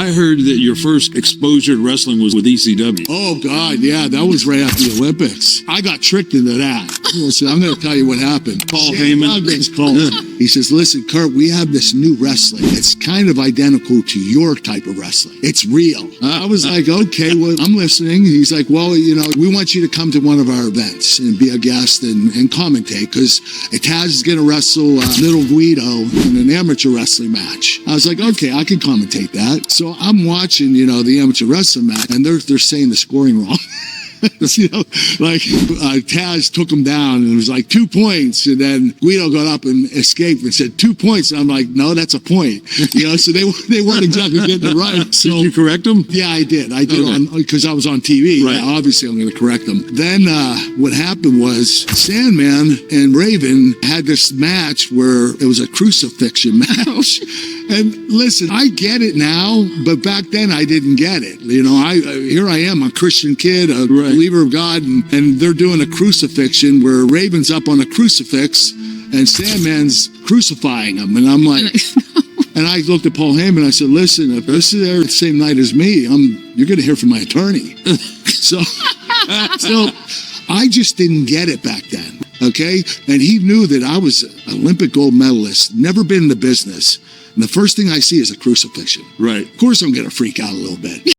I heard that your first exposure to wrestling was with ECW. Oh, God, yeah, that was right after the Olympics. I got tricked into that. Listen, I'm going to tell you what happened. Paul Heyman. He says, listen, Kurt, we have this new wrestling. It's kind of identical to your type of wrestling. It's real. I was like, okay, well, I'm listening. He's like, well, you know, we want you to come to one of our events and be a guest and commentate, because Taz is going to wrestle Little Guido in an amateur wrestling match. I was like, okay, I can commentate that. So I'm watching, you know, the amateur wrestling match, and they're saying the scoring wrong. You know, like Taz took him down, and it was like 2 points, and then Guido got up and escaped and said 2 points, and I'm like, no, that's a point. You know, so they weren't exactly getting it right. So, did you correct them? Yeah, I did because I was on TV. Right. Obviously, I'm going to correct them. Then what happened was Sandman and Raven had this match where it was a crucifixion match. And listen, I get it now, but back then I didn't get it. You know, here I am, a Christian kid, a believer of God, and they're doing a crucifixion where Raven's up on a crucifix and Sandman's crucifying him. And I'm like, and I looked at Paul Heyman and I said, listen, if this is there the same night as me, you're going to hear from my attorney. So I just didn't get it back then. Okay. And he knew that I was an Olympic gold medalist, never been in the business. And the first thing I see is a crucifixion. Right. Of course, I'm going to freak out a little bit.